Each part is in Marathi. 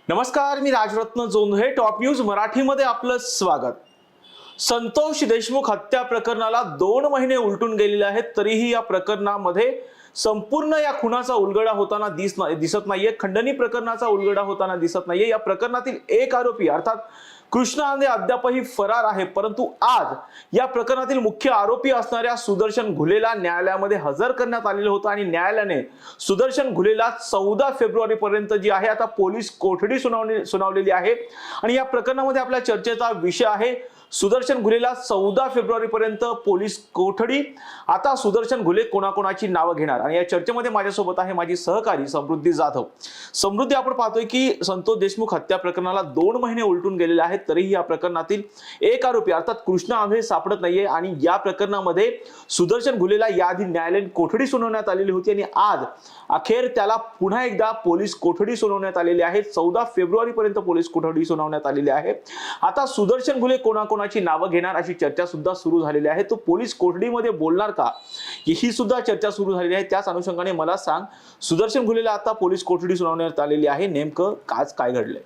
नमस्कार, मी राजरत्न जोंधळे. टॉप न्यूज मराठीमध्ये आपलं स्वागत. संतोष देशमुख हत्या प्रकरणाला 2 महिने उलटून गेलेले आहेत, तरीही या प्रकरणामध्ये संपूर्ण या खुनाचा उलगडा होताना दिसत नाहीये. खंडणी प्रकरणाचा उलगडा होताना दिसत नाहीये. या प्रकरणातील एक आरोपी अर्थात कृष्णा आंधळे अद्यापही फरार आहे, परंतु आज या प्रकरणातील मुख्य आरोपी असणाऱ्या सुदर्शन घुलेला न्यायालयामध्ये हजर करण्यात आलेलं होतं आणि न्यायालयाने सुदर्शन घुलेला 14 फेब्रुवारी पर्यंत जी आहे आता पोलीस कोठडी सुनावलेली आहे. आणि या प्रकरणामध्ये आपल्या चर्चेचा विषय आहे सुदर्शन घुलेला 14 फेब्रुवारी पर्यंत पोलीस कोठडी. आता सुदर्शन घुले कोणाकोणाची नावं घेणार आणि या चर्चेमध्ये माझ्यासोबत आहे माझी सहकारी समृद्धी जाधव. समृद्धी, आपण पाहतोय की संतोष देशमुख हत्या प्रकरणाला 2 महिने उलटून गेलेले आहेत, तरीही या प्रकरणातील एक आरोपी अर्थात कृष्णा आंधळे सापडत नाहीये. आणि या प्रकरणामध्ये सुदर्शन घुलेला याआधी न्यायालयीन कोठडी सुनावण्यात आलेली होती आणि आज अखेर त्याला पुन्हा एकदा पोलीस कोठडी सुनावण्यात आलेली आहे. 14 फेब्रुवारी पर्यंत पोलीस कोठडी सुनावण्यात आलेली आहे. आता सुदर्शन घुले कोणाकोणाची नावं घेणार अशी चर्चा सुद्धा सुरू झालेली आहे. तो पोलीस कोठडीमध्ये बोलणार का, ही सुद्धा चर्चा सुरू झालेली आहे. त्याच अनुषंगाने मला सांग, सुदर्शन घुलेला आता पोलीस कोठडी सुनावण्यात आलेली आहे, नेमकं आज काय घडलंय?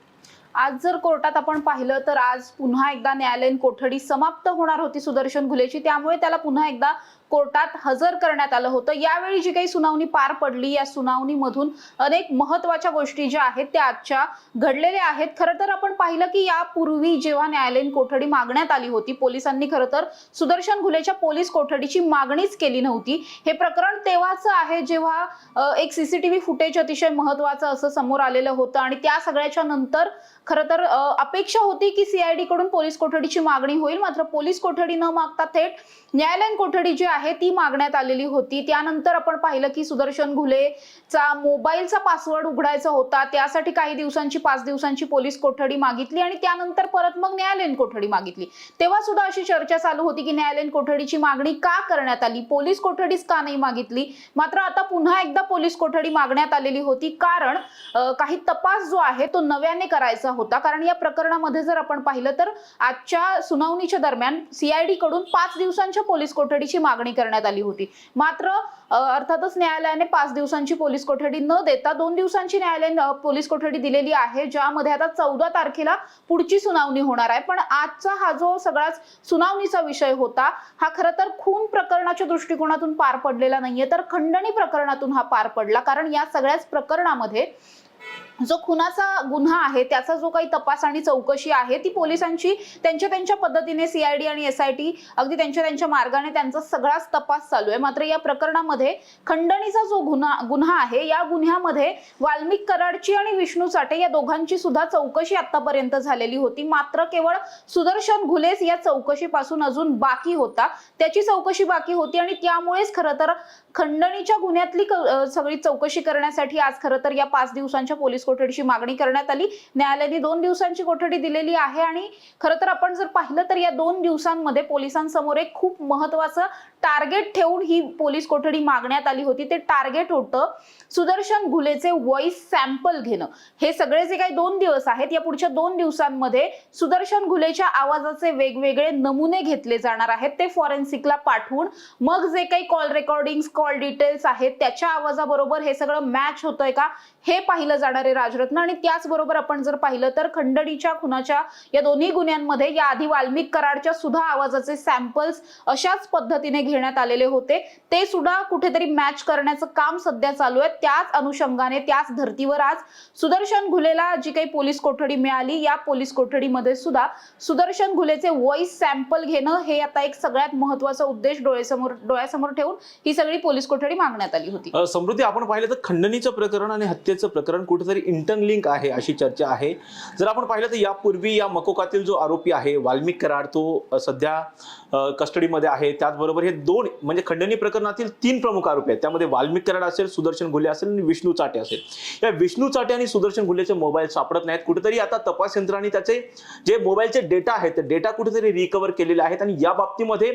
आज जर कोर्टात आपण पाहिलं तर आज पुन्हा एकदा न्यायालयीन कोठडी समाप्त होणार होती सुदर्शन घुलेची, त्यामुळे त्याला पुन्हा एकदा कोर्टात हजर करण्यात आलं होतं. यावेळी जी काही सुनावणी पार पडली, या सुनावणीमधून अनेक महत्त्वाच्या गोष्टी ज्या आहेत त्या आजच्या घडलेल्या आहेत. खरं तर आपण पाहिलं की यापूर्वी जेव्हा न्यायालयीन कोठडी मागण्यात आली होती, पोलिसांनी खरं तर सुदर्शन घुलेच्या पोलीस कोठडीची मागणीच केली नव्हती. हे प्रकरण तेव्हाच आहे जेव्हा एक सीसीटीव्ही फुटेज अतिशय महत्त्वाचं असं समोर आलेलं होतं आणि त्या सगळ्याच्या नंतर खरं तर अपेक्षा होती की सीआयडी कडून पोलीस कोठडीची मागणी होईल, मात्र पोलीस कोठडी न मागता थेट न्यायालयीन कोठडी जी आहे ती मागण्यात आलेली होती. त्यानंतर आपण पाहिलं की सुदर्शन घुलेचा मोबाईलचा पासवर्ड उघडायचा होता, त्यासाठी काही दिवसांची 5 दिवसांची पोलीस कोठडी मागितली आणि त्यानंतर परत मग न्यायालयीन कोठडी मागितली. तेव्हा सुद्धा अशी चर्चा चालू होती की न्यायालयीन कोठडीची मागणी का करण्यात आली, पोलीस कोठडीच का नाही मागितली. मात्र आता पुन्हा एकदा पोलीस कोठडी मागण्यात आलेली होती, कारण काही तपास जो आहे तो नव्याने करायचा होता. कारण या प्रकरणामध्ये जर आपण पाहिलं तर आजच्या सुनावणीच्या दरम्यान सीआयडी कडून 5 दिवसांच्या पोलीस कोठडीची मागणी करण्यात आली होती. मात्र अर्थातच न्यायालयाने 5 दिवसांची पोलीस कोठडी न देता 2 दिवसांची न्यायालयीन पोलीस कोठडी दिलेली आहे, ज्यामध्ये आता 14 तारखेला पुढची सुनावणी होणार आहे. पण आजचा हा जो सगळाच सुनावणीचा विषय होता, हा खरं तर खून प्रकरणाच्या दृष्टिकोनातून पार पडलेला नाहीये, तर खंडणी प्रकरणातून हा पार पडला. कारण या सगळ्याच प्रकरणामध्ये जो खुनाचा गुन्हा आहे त्याचा जो काही तपास आणि चौकशी आहे ती पोलिसांची त्यांच्या पद्धतीने सीआयडी आणि एसआयटी अगदी त्यांच्या मार्गाने त्यांचा सगळाच तपास चालू आहे. मात्र या प्रकरणामध्ये खंडणीचा जो गुन्हा आहे, या गुन्ह्यामध्ये वाल्मिक कराडची आणि विष्णू चाटे या दोघांची सुद्धा चौकशी आतापर्यंत झालेली होती. मात्र केवळ सुदर्शन घुलेच या चौकशीपासून अजून बाकी होता, त्याची चौकशी बाकी होती आणि त्यामुळेच खरं तर खंडणीच्या गुन्ह्यातली सगळी चौकशी करण्यासाठी आज खरं तर या 5 दिवसांच्या पोलीस कोठडीची मागणी करण्यात आली. न्यायालयाने 2 दिवसांची कोठडी दिलेली आहे आणि खरं तर आपण जर पाहिलं तर या 2 दिवसांमध्ये पोलिसांसमोर एक खूप महत्त्वाचं टार्गेट ठेवून ही पोलीस कोठडी मागण्यात आली होती. ते टार्गेट होतं सुदर्शन घुलेचे व्हॉइस सॅम्पल घेणं. हे सगळे जे काही 2 दिवस आहेत, या पुढच्या 2 दिवसांमध्ये सुदर्शन घुलेच्या आवाजाचे वेगवेगळे नमुने घेतले जाणार आहेत. ते फॉरेन्सिकला पाठवून मग जे काही कॉल रेकॉर्डिंग्स, कॉल डिटेल्स आहेत त्याच्या आवाजाबरोबर हे सगळं मॅच होतंय का हे पाहिलं जाणार आहे राजरत्न. आणि त्याचबरोबर आपण जर पाहिलं तर खंडणीच्या खुनाच्या या दोन्ही गुन्ह्यांमध्ये याआधी वाल्मिक कराडच्या सुद्धा आवाजाचे सॅम्पल्स अशाच पद्धतीने घेण्यात आलेले होते, ते सुद्धा कुठेतरी मॅच करण्याचं काम सध्या चालू आहे. त्याच अनुषंगाने त्याच धर्तीवर आज सुदर्शन घुलेला जी काही पोलीस कोठडी मिळाली, या पोलीस कोठडीमध्ये सुद्धा सुदर्शन घुलेचे व्हॉइस सॅम्पल घेणं हे आता एक सगळ्यात महत्त्वाचा उद्देश डोळ्यासमोर ठेवून ही सगळी पोलीस कोठडी मागण्यात आली होती. समृद्धी, आपण पाहिलं तर खंडणीचं प्रकरण आणि हत्येचं प्रकरण कुठेतरी इंटरलिंक आहे अशी चर्चा आहे. जर आपण पाहिलं तर यापूर्वी या मकोकातील जो आरोपी आहे वाल्मिक कराड, तो सध्या कस्टडीमध्ये आहे. त्याचबरोबर हे 2 म्हणजे खंडणी प्रकरणातील 3 प्रमुख आरोपी आहेत. त्यामध्ये वाल्मिक कराड असेल, सुदर्शन घुले असेल आणि विष्णू चाटे असेल. या विष्णू चाटे आणि सुदर्शन घुलेचे मोबाईल सापडत नाहीत. कुठेतरी आता तपास यंत्रणांनी त्याचे जे मोबाईलचे डेटा आहेत ते डेटा कुठेतरी रिकव्हर केलेले आहेत आणि या बाबतीमध्ये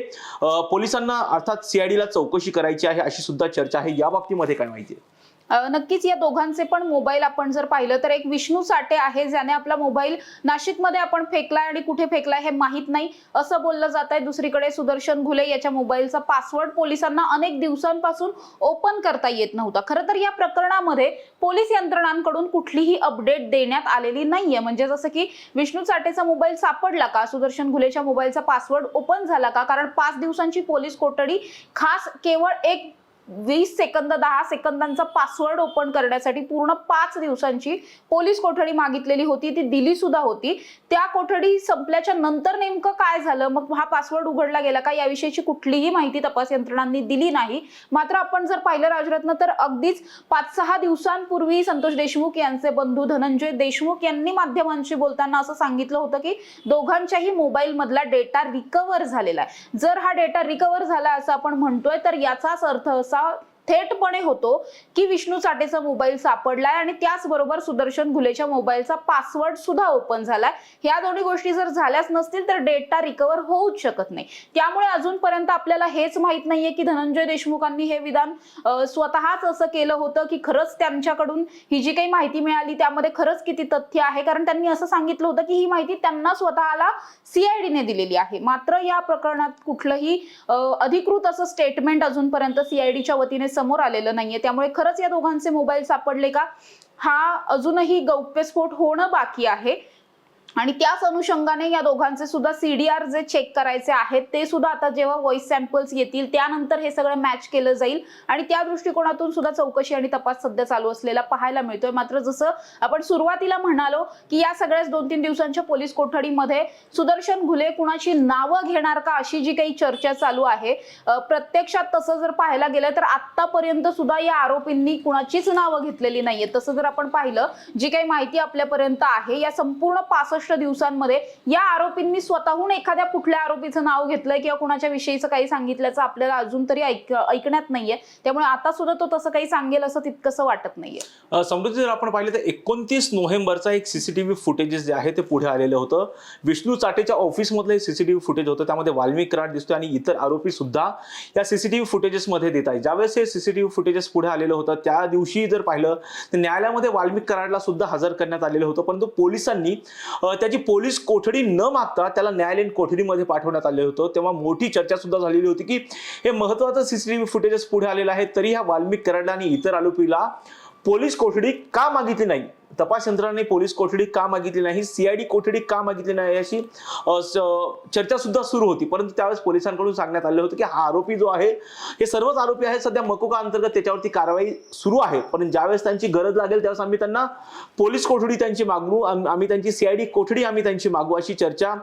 पोलिसांना अर्थात सीआयडीला चौकशी करायची आहे अशी सुद्धा चर्चा आहे. या बाबतीमध्ये काय माहिती आहे? नक्कीच या दोघांचे पण मोबाईल आपण जर पाहिलं तर एक विष्णू साठे आहे ज्याने आपला मोबाईल नाशिकमध्ये आपण फेकलाय आणि कुठे फेकलाय हे माहित नाही असं बोललं जात आहे. दुसरीकडे सुदर्शन घुले याच्या मोबाईलचा पासवर्ड पोलिसांना अनेक दिवसांपासून ओपन करता येत नव्हता. खरं तर या प्रकरणामध्ये पोलीस यंत्रणांकडून कुठलीही अपडेट देण्यात आलेली नाहीये. म्हणजे जसं की विष्णू साठेचा मोबाईल सापडला का, सुदर्शन घुलेच्या मोबाईलचा पासवर्ड ओपन झाला का, कारण 5 दिवसांची पोलीस कोठडी खास केवळ एक 20 सेकंद 10 सेकंदांचा पासवर्ड ओपन करण्यासाठी पूर्ण 5 दिवसांची पोलीस कोठडी मागितलेली होती, ती दिली सुद्धा होती. त्या कोठडी संपल्याच्या नंतर नेमकं काय झालं, मग हा पासवर्ड उघडला गेला का याविषयीची कुठलीही माहिती तपास यंत्रणांनी दिली नाही. मात्र आपण जर पाहिलं राजरत्न तर अगदीच 5-6 दिवसांपूर्वी संतोष देशमुख यांचे बंधू धनंजय देशमुख यांनी माध्यमांशी बोलताना असं सांगितलं होतं की दोघांच्याही मोबाईल मधला डेटा रिकव्हर झालेला आहे. जर हा डेटा रिकव्हर झाला असं आपण म्हणतोय तर याचाच अर्थ असा थेटपणे होतो की विष्णू साठेचा मोबाईल सापडलाय आणि त्याचबरोबर सुदर्शन घुलेच्या मोबाईलचा पासवर्ड सुद्धा ओपन झालाय. ह्या दोन्ही गोष्टी जर झाल्याच नसतील तर डेटा रिकव्हर होऊच शकत नाही. त्यामुळे अजूनपर्यंत आपल्याला हेच माहित नाहीये की धनंजय देशमुखांनी हे विधान स्वतःच असं केलं होतं की खरंच त्यांच्याकडून ही जी काही माहिती मिळाली त्यामध्ये खरंच किती तथ्य आहे, कारण त्यांनी असं सांगितलं होतं की ही माहिती त्यांना स्वतःला सीआयडीने दिलेली आहे. मात्र या प्रकरणात कुठलंही अधिकृत असं स्टेटमेंट अजूनपर्यंत सीआयडीच्या वतीने समोर आलेलं नाहीये. त्यामुळे खरंच या दोघांचे मोबाईल सापडले का हा अजूनही गौप्यस्फोट होणं बाकी आहे. आणि त्याच अनुषंगाने या दोघांचे सुद्धा सीडीआर जे चेक करायचे आहेत ते सुद्धा आता जेव्हा व्हॉइस सॅम्पल्स येतील त्यानंतर हे सगळं मॅच केलं जाईल आणि त्या दृष्टिकोनातून सुद्धा चौकशी आणि तपास सध्या चालू असलेला पाहायला मिळतोय. मात्र जसं आपण सुरुवातीला म्हणालो की या सगळ्याच 2-3 दिवसांच्या पोलीस कोठडीमध्ये सुदर्शन घुले कुणाची नावं घेणार का अशी जी काही चर्चा चालू आहे, प्रत्यक्षात तसं जर पाहायला गेलं तर आतापर्यंत सुद्धा या आरोपींनी कुणाचीच नावं घेतलेली नाहीये. तसं जर आपण पाहिलं जी काही माहिती आपल्यापर्यंत आहे या संपूर्ण 65 दिवसांमध्ये या आरोपींनी स्वतःहून एखाद्या कुठल्या आरोपीचं नाव घेतलंय किंवा कुणाच्या विषयीचं काही सांगितल्याचं आपल्याला अजून तरी ऐकण्यात नाहीये. त्यामुळे आता सुद्धा तो तसं काही सांगेल असं तितकंसं वाटत नाहीये. समृद्धी, जर आपण पाहिलं तर 29 नोव्हेंबरचा एक सीसीटीव्ही फुटेजेस जे आहे ते पुढे आलेलं होतं. विष्णू चाटेच्या ऑफिसमधलं एक सीसीटीव्ही फुटेज होतं, त्यामध्ये वाल्मिक कराड दिसतोय आणि इतर आरोपी सुद्धा या सीसीटीव्ही फुटेजेसमध्ये देत आहेत. ज्यावेळेस हे सीसीटीव्ही फुटेजेस पुढे आलेलं होतं त्या दिवशी जर पाहिलं तर न्यायालयामध्ये वाल्मिक कराडला सुद्धा हजर करण्यात आलेलं होतं, परंतु पोलिसांनी त्याची पोलीस कोठडी न मागता त्याला न्यायालयीन कोठडीमध्ये पाठवण्यात आले होतं. तेव्हा मोठी चर्चा सुद्धा झालेली होती की हे महत्त्वाचं सीसीटीव्ही फुटेजेस पुढे आलेलं आहे तरी ह्या वाल्मिक कराडला आणि इतर आरोपीला पोलीस कोठडी का मागितली नाही, तपास यंत्रणाने पोलीस कोठडी का मागितली नाही, सीआयडी कोठडी का मागितली नाही अशी चर्चा सुद्धा सुरू होती. परंतु त्यावेळेस पोलिसांकडून सांगण्यात आलं होतं की हा आरोपी जो आहे हे सर्वच आरोपी आहेत, सध्या मकोका अंतर्गत त्याच्यावरती कारवाई सुरू आहे, पण ज्यावेळेस त्यांची गरज लागेल त्यावेळेस आम्ही त्यांना पोलीस कोठडी त्यांची मागू, आम्ही त्यांची सीआयडी कोठडी आम्ही त्यांची मागू अशी चर्चा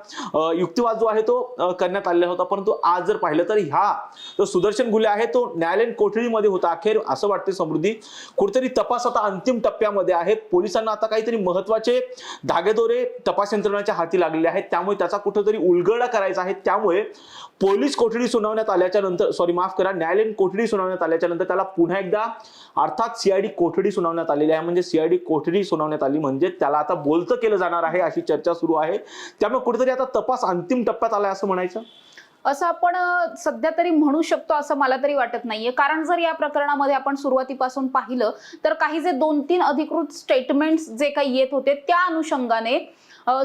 युक्तिवाद जो आहे तो करण्यात आलेला होता. परंतु आज जर पाहिलं तर हा जो सुदर्शन घुले आहे तो न्यायालयीन कोठडीमध्ये होता. अखेर असं वाटते समृद्धी कुठेतरी तपास आता अंतिम टप्प्यामध्ये आहे. पोलिसांना आता काहीतरी महत्त्वाचे धागेदोरे तपास यंत्रणाच्या हाती लागलेले आहेत, त्यामुळे त्याचा कुठेतरी उलगडा करायचा आहे. त्यामुळे पोलीस कोठडी सुनावण्यात आल्याच्या नंतर न्यायालयीन कोठडी सुनावण्यात आल्याच्या नंतर त्याला पुन्हा एकदा अर्थात सीआयडी कोठडी सुनावण्यात आलेली आहे. म्हणजे सीआयडी कोठडी सुनावण्यात आली म्हणजे त्याला आता बोलतं केलं जाणार आहे अशी चर्चा सुरू आहे. त्यामुळे कुठेतरी आता तपास अंतिम टप्प्यात आलाय असं म्हणायचं असं आपण सध्या तरी म्हणू शकतो असं मला तरी वाटत नाहीये. कारण जर या प्रकरणामध्ये आपण सुरुवातीपासून पाहिलं तर काही जे 2-3 अधिकृत स्टेटमेंट्स जे काही येत होते त्या अनुषंगाने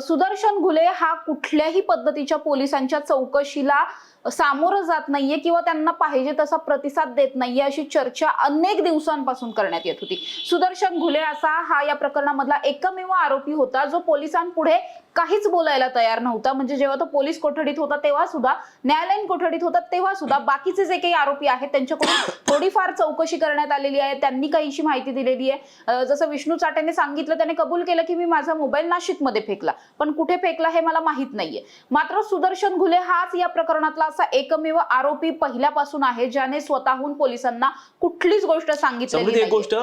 सुदर्शन घुले हा कुठल्याही पद्धतीच्या पोलिसांच्या चौकशीला सामोरं जात नाहीये किंवा त्यांना पाहिजे तसा प्रतिसाद देत नाहीये अशी चर्चा अनेक दिवसांपासून करण्यात येत होती. सुदर्शन घुले असा हा या प्रकरणामधला एकमेव आरोपी होता जो पोलिसांपुढे काहीच बोलायला तयार नव्हता. म्हणजे जेव्हा तो पोलीस कोठडीत होता तेव्हा सुद्धा, न्यायालयीन कोठडीत होता तेव्हा सुद्धा बाकीचे जे काही आरोपी आहेत त्यांच्याकडून थोडीफार चौकशी करण्यात आलेली आहे, त्यांनी काहीशी माहिती दिलेली आहे. जसं विष्णू चाटेने सांगितलं, त्याने कबूल केलं की मी माझा मोबाईल नाशिकमध्ये फेकला, पण कुठे फेकला हे मला माहित नाहीये. मात्र सुदर्शन घुले हाच या प्रकरणातला असा एकमेव आरोपी पहिल्यापासून आहे ज्याने स्वतःहून पोलिसांना कुठलीच गोष्ट सांगितलेली नाही. गोष्ट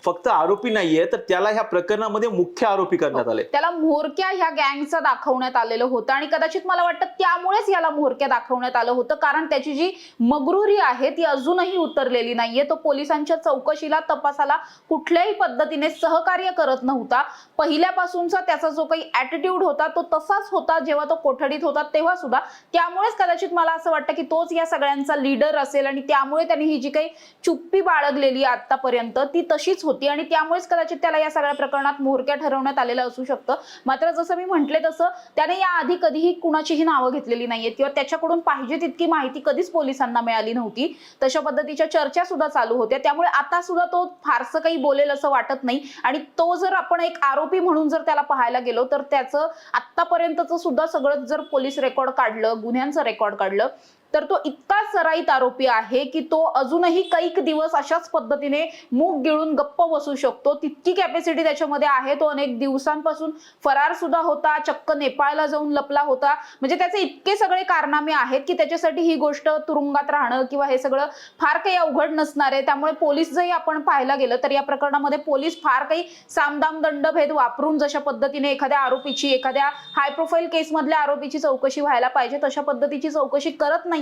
फक्त आरोपी नाहीये तर त्याला ह्या प्रकरणामध्ये मुख्य आरोपी करण्यात आले. त्याला म्होरक्या ह्या गँगचा दाखवण्यात आलेलं होतं आणि कदाचित मला वाटतं त्यामुळेच याला म्होरक्या दाखवण्यात आलं होतं, कारण त्याची जी मगरुरी आहे ती अजूनही उतरलेली नाहीये. तो पोलिसांच्या चौकशीला, तपासाला कुठल्याही पद्धतीने सहकार्य करत नव्हता. पहिल्यापासूनचा त्याचा जो काही ऍटिट्यूड होता तो तसाच होता जेव्हा तो कोठडीत होता तेव्हा सुद्धा. त्यामुळेच कदाचित मला असं वाटतं की तोच या सगळ्यांचा लीडर असेल आणि त्यामुळे त्यांनी ही जी काही चुप्पी बाळगलेली आहे आतापर्यंत ती तशीच होती आणि त्यामुळेच कदाचित त्याला या सगळ्या प्रकरणात म्होरक्या ठरवण्यात आलेलं असू शकतं. मात्र जसं मी म्हटले तसं त्याने या आधी कधीही कुणाचीही नावं घेतलेली नाहीयेत किंवा त्याच्याकडून पाहिजे तितकी माहिती कधीच पोलिसांना मिळाली नव्हती. तशा पद्धतीच्या चर्चा सुद्धा चालू होत्या. त्यामुळे आता सुद्धा तो फारसं काही बोलेल असं वाटत नाही आणि तो जर आपण एक आरोपी म्हणून जर त्याला पाहायला गेलो तर त्याचं आतापर्यंतचं सुद्धा सगळं जर पोलीस रेकॉर्ड काढलं, गुन्ह्यांचं रेकॉर्ड काढलं तर तो इतका सराईत आरोपी आहे की तो अजूनही कैक दिवस अशाच पद्धतीने मूग गिळून गप्प बसू शकतो. तितकी कॅपॅसिटी त्याच्यामध्ये आहे. तो अनेक दिवसांपासून फरार सुद्धा होता, चक्क नेपाळला जाऊन लपला होता. म्हणजे त्याचे इतके सगळे कारनामे आहेत की त्याच्यासाठी ही गोष्ट तुरुंगात राहणं किंवा हे सगळं फार काही अवघड नसणार आहे. त्यामुळे पोलीस जरी आपण पाहायला गेलं तर या प्रकरणामध्ये पोलीस फार काही सामदाम दंडभेद वापरून जशा पद्धतीने एखाद्या आरोपीची, एखाद्या हाय प्रोफाईल केस मधल्या आरोपीची चौकशी व्हायला पाहिजे तशा पद्धतीची चौकशी करत नाहीयेत.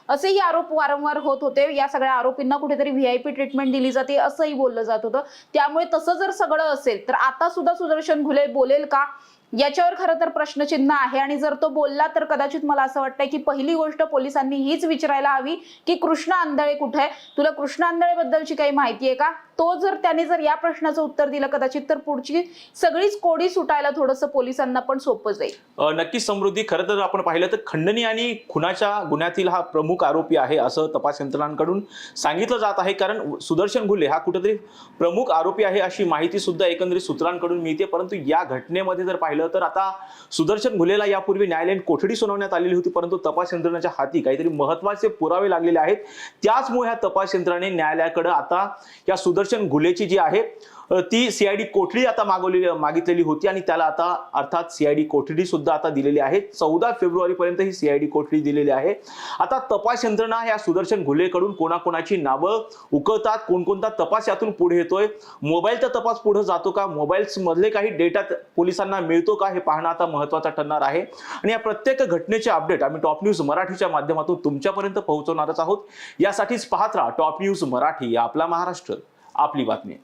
असेही आरोप वारंवार होत होते. या सगळ्या आरोपींना कुठेतरी व्हीआयपी ट्रीटमेंट दिली जाते असंही बोललं जात होतं. त्यामुळे तसं जर सगळं असेल तर आता सुद्धा सुदर्शन घुले बोलेल का याच्यावर खरं तर प्रश्नचिन्ह आहे. आणि जर तो बोलला तर कदाचित मला असं वाटतंय की पहिली गोष्ट पोलिसांनी हीच विचारायला हवी की कृष्णा आंधळे कुठे आहे, तुला कृष्णा आंधळे बद्दलची काही माहिती आहे का. तो जर त्याने जर या प्रश्नाचं उत्तर दिलं कदाचित तर पुढची सगळीच कोडी सुटायला थोडंसं पोलिसांना पण सोपं जाईल. नक्कीच समृद्धी, खरं तर आपण पाहिलं तर खंडणी आणि खुनाच्या गुन्ह्यातील हा प्रमुख आरोपी आहे असं तपास यंत्रणांकडून सांगितलं जात आहे. कारण सुदर्शन घुले हा कुठेतरी प्रमुख आरोपी आहे अशी माहिती सुद्धा एकंदरीत सूत्रांकडून मिळते. परंतु या घटनेमध्ये जर पाहिलं तर आता सुदर्शन घुलेला यापूर्वी न्यायालयीन कोठडी सुनावण्यात आलेली होती, परंतु तपास यंत्रणाच्या हाती काहीतरी महत्वाचे पुरावे लागलेले आहेत. त्याचमुळे ह्या तपास यंत्रणेने न्यायालयाकडे आता या सुदर्शन घुलेची जी आहे ती सीआयडी कोठडी आता मागितलेली होती आणि त्याला आता अर्थात सीआयडी कोठडी सुद्धा आता दिलेली आहे. 14 फेब्रुवारी पर्यंत ही सीआयडी कोठडी दिलेली आहे. आता तपास यंत्रणा या सुदर्शन घुलेकडून कोणाकोणाची नावं उकळतात, कोणकोणता तपास यातून पुढे येतोय, मोबाईलचा तपास पुढे जातो का, मोबाईल्स मधले काही डेटा पोलिसांना मिळतो का, हे पाहणं आता महत्त्वाचं ठरणार आहे. आणि या प्रत्येक घटनेचे अपडेट आम्ही टॉप न्यूज मराठीच्या माध्यमातून तुमच्यापर्यंत पोहोचवणारच आहोत. यासाठीच पाहत राहा टॉप न्यूज मराठी. आपला महाराष्ट्र, आपली बातमी.